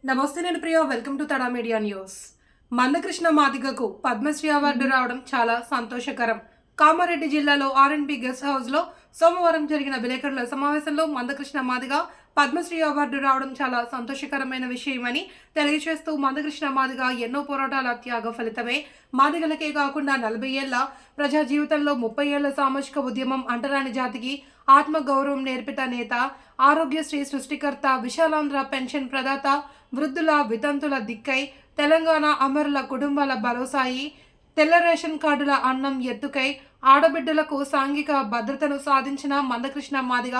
నమస్తే నేను Priya welcome to Tada media news. Mandakrishna మాదిగకు పద్మశ్రీ అవార్డు రావడం చాలా సంతోషకరం. కామారెడ్డి జిల్లాలో ఆర్ఎండ్బి గెస్ట్ హౌస్ లో సోమవారం జరిగిన విలేకరుల సమావేశంలో మందకృష్ణ మాదిగ పద్మశ్రీ అవార్డు రావడం చాలా సంతోషకరమైన విషయమని తెలియజేస్తూ మందకృష్ణ మాదిగ ఎన్నో పోరాటాల త్యాగ ఫలితమే మాదిగలకే కాకుండా 40 ఏళ్ల ప్రజా జీవితంలో 30 ఏళ్ల సామాజిక ఉద్యమం అంటరాని జాతికి ఆత్మ గౌరవం నేర్పిత నేత, ఆరోగ్యశ్రీ సృష్టికర్త, విశాలాంధ్ర పెన్షన్ ప్రదాత, వృద్ధుల వితంతుల దిక్కై, తెలంగాణ అమరుల కుటుంబాల భరోసాయి, తెల్ల రేషన్ కార్డుల అన్నం ఎత్తుకై, ఆడబిడ్డలకు సాంఘిక భద్రతను సాధించిన మందకృష్ణ మాదిగ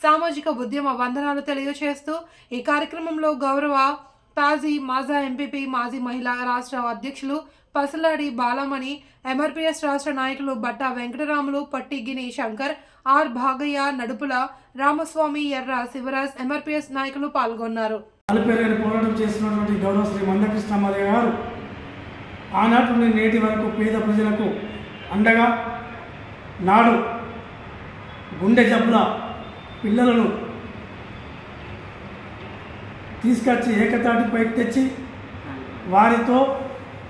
సామాజిక ఉద్యమ వందనాలు తెలియజేస్తూ ఈ కార్యక్రమంలో గౌరవ తాజీ మాజా ఎంపీపీ, మాజీ మహిళా రాష్ట్ర అధ్యక్షులు పసలాడి బాలమణి, ఎంఆర్పీఎస్ రాష్ట్ర నాయకులు బట్టా వెంకటరాములు, పట్టిగిని శంకర్, ఆర్ భాగయ్య, నడుపుల రామస్వామి, ఎర్ర శివరాజ్, ఎంఆర్పీఎస్ నాయకులు పాల్గొన్నారు. పోరాటం చేస్తున్నటువంటి గౌరవ శ్రీ మందకృష్ణ మాదిగ గారు ఆనాటి నుండి నేటి వరకు పేద ప్రజలకు అండగా, నాడు గుండె జబ్బుల పిల్లలను తీసుకొచ్చి ఏకతాటిపైకి తెచ్చి వారితో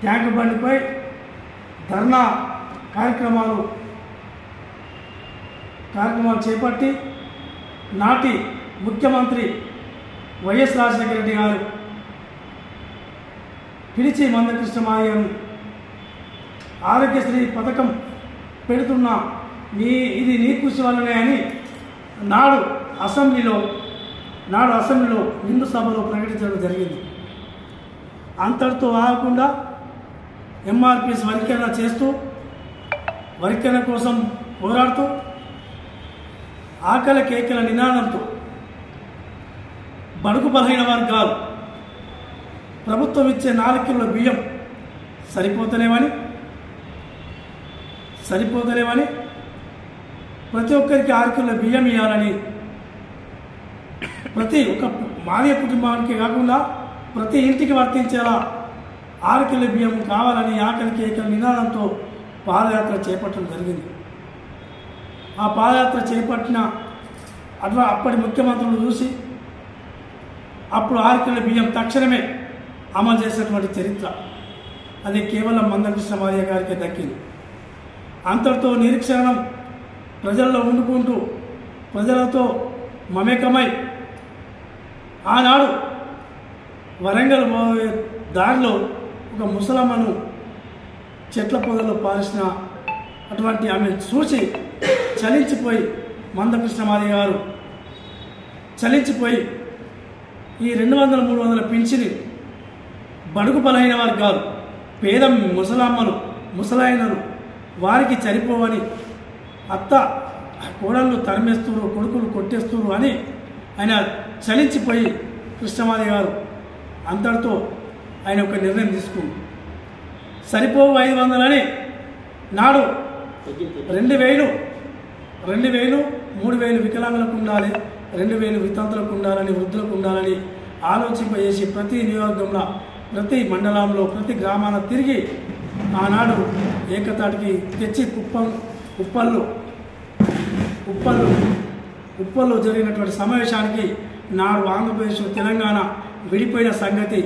ట్యాంక్ బండిపై ధర్నా కార్యక్రమాలు చేపట్టి నాటి ముఖ్యమంత్రి వైఎస్ రాజశేఖర రెడ్డి గారు పిలిచి మందకృష్ణ మాదిగను ఆరోగ్యశ్రీ పథకం పెడుతున్నా ఇది నీ కృషి వల్లనే అని నాడు అసెంబ్లీలో నిండు సభలో ప్రకటించడం జరిగింది. అంతటితో ఆగకుండా ఎంఆర్పీఎస్ వరికరణ కోసం పోరాడుతూ ఆకలి కేకల నినాదంతో బడుగు బలహీన వర్గాలు ప్రభుత్వం ఇచ్చే 4 కిలోల బియ్యం సరిపోతలేమని ప్రతి ఒక్కరికి 6 కిలోల బియ్యం ఇవ్వాలని, ప్రతి ఒక్క మాదిగ కుటుంబానికి కాకుండా ప్రతి ఇంటికి వర్తించేలా 6 కిలోల బియ్యం కావాలని ఆకలి కేకల నినాదంతో పాదయాత్ర చేపట్టడం జరిగింది. ఆ పాదయాత్ర చేపట్టిన అప్పటి ముఖ్యమంత్రులు చూసి అప్పుడు 6 కిలోల బియ్యం తక్షణమే అమలు చేసినటువంటి చరిత్ర అది కేవలం మందకృష్ణ మాదిగ గారికి దక్కింది. అంతటితో నిరీక్షణం ప్రజల్లో ఉండుకుంటూ ప్రజలతో మమేకమై ఆనాడు వరంగల్ దారిలో ఒక ముసలమ్మను చెట్ల పొదలో పారేసిన అటువంటి ఆమె చూసి చలించిపోయి మందకృష్ణ మాదిగ గారు చలించిపోయి ఈ 200-300 పింఛని బడుగు బలహీన వర్గాలు, పేద ముసలాయనలు వారికి సరిపోవని అత్త కోడళ్ళు తరిమేస్తున్నారు, కొడుకులు కొట్టేస్తున్నారు అని ఆయన చలించిపోయి కృష్ణమాదిగ గారు అంతటితో ఆయన ఒక నిర్ణయం తీసుకుంది. సరిపోవు 500 అని నాడు 2000, 3000 వికలాంగులకు ఉండాలి, 2000 వితంతులకు ఉండాలని, వృద్ధులకు ఉండాలని ఆలోచింపజేసి ప్రతి నియోజకంలో, ప్రతి మండలంలో, ప్రతి గ్రామాన తిరిగి ఆనాడు ఏకతాటికి తెచ్చి ఉప్పల్లో జరిగినటువంటి సమావేశానికి నాడు ఆంధ్రప్రదేశ్, తెలంగాణ విడిపోయిన సంగతి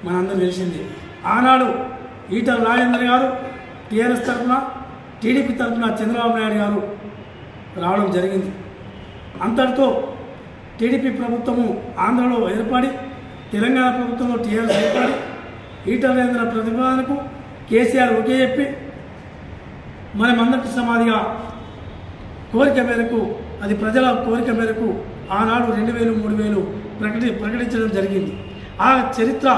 మనందరూ తెలిసింది. ఆనాడు ఈటల రాజేందర్ గారు టీఆర్ఎస్ తరఫున, టీడీపీ తరఫున చంద్రబాబు నాయుడు గారు రావడం జరిగింది. అంతటితో టీడీపీ ప్రభుత్వము ఆంధ్రలో ఏర్పడి, తెలంగాణ ప్రభుత్వంలో టీఆర్ఎస్ ఏర్పడి, ఈటల రాజేందర్ ప్రతిపాదనకు కేసీఆర్ ఒకే చెప్పి మన మందకృష్ణ మాదిగ కోరిక మేరకు, అది ప్రజల కోరిక మేరకు ఆనాడు 2000, 3000 ప్రకటించడం జరిగింది. ఆ చరిత్ర,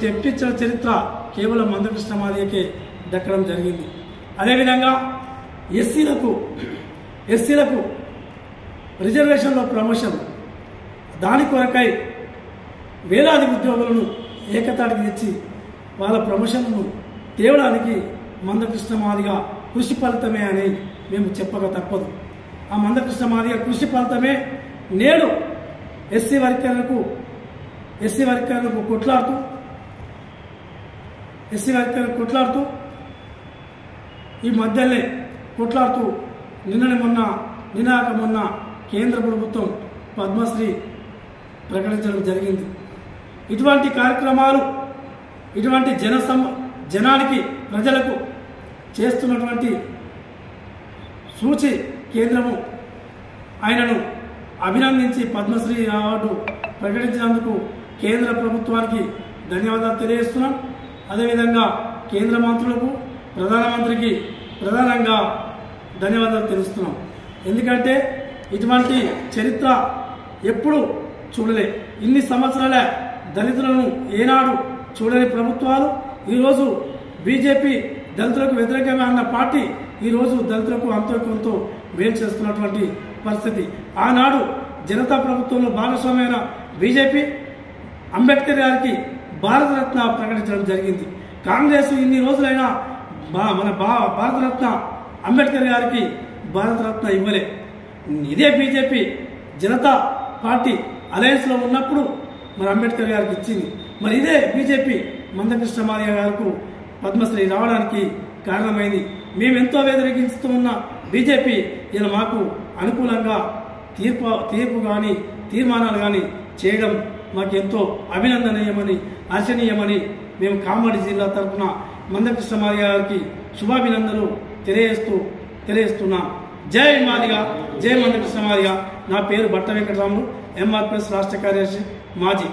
తెప్పించిన చరిత్ర కేవలం మందకృష్ణ మాదిగకే దక్కడం జరిగింది. అదేవిధంగా ఎస్సీలకు రిజర్వేషన్లో ప్రమోషన్, దాని కొరకై వేలాది ఉద్యోగులను ఏకతాటికి తెచ్చి వాళ్ళ ప్రమోషన్లను తేవడానికి మందకృష్ణ మాదిగ కృషి ఫలితమే అని మేము చెప్పక తప్పదు. ఆ మందకృష్ణ మాదిగ కృషి ఫలితమే నేడు ఎస్సీ వర్గీకరణకు కొట్లాడుతూ ఈ మధ్యనే కొట్లాడుతూ నినాక మొన్న కేంద్ర ప్రభుత్వం పద్మశ్రీ ప్రకటించడం జరిగింది. ఇటువంటి కార్యక్రమాలు ఇటువంటి జనానికి ప్రజలకు చేస్తున్నటువంటి సూచి కేంద్రము ఆయనను అభినందించి పద్మశ్రీ అవార్డు ప్రకటించినందుకు కేంద్ర ప్రభుత్వానికి ధన్యవాదాలు తెలియజేస్తున్నాం. అదేవిధంగా కేంద్ర మంత్రులకు ప్రధానమంత్రికి ప్రధానంగా ధన్యవాదాలు తెలుస్తున్నాం. ఎందుకంటే ఇటువంటి చరిత్ర ఎప్పుడు చూడలే. ఇన్ని సంవత్సరాల దళితులను ఏనాడు చూడని ప్రభుత్వాలు ఈరోజు బీజేపీ దళితులకు వ్యతిరేకంగా అన్న పార్టీ ఈరోజు దళితులకు అంతో కొంత మేలు చేస్తున్నటువంటి పరిస్థితి. ఆనాడు జనతా ప్రభుత్వంలో భాగస్వామ్యమైన బీజేపీ అంబేద్కర్ గారికి భారతరత్న ప్రకటించడం జరిగింది. కాంగ్రెస్ ఇన్ని రోజులైనా మన భారతరత్న అంబేద్కర్ గారికి భారతరత్న ఇవ్వలే. ఇదే బీజేపీ జనతా పార్టీ అలయన్స్లో ఉన్నప్పుడు మరి అంబేద్కర్ గారికి ఇచ్చింది. మరి ఇదే బీజేపీ మందకృష్ణ మాదిగ గారికి పద్మశ్రీ రావడానికి కారణమైంది. మేమెంతో వ్యతిరేకిస్తూ ఉన్న బీజేపీ ఇలా మాకు అనుకూలంగా తీర్పు కానీ తీర్మానాలు కానీ చేయడం మాకెంతో అభినందనీయమని ఆశనీయమని మేము కామారెడ్డి జిల్లా తరఫున మందకృష్ణ మాదిగ గారికి శుభాభినందనలు తెలియజేస్తున్నాం. జై మాదిగ, జై మందకృష్ణ మాదిగ. నా పేరు బట్ట వెంకటరాములు, ఎంఆర్పిఎస్ రాష్ట్ర కార్యదర్శి మాజీ.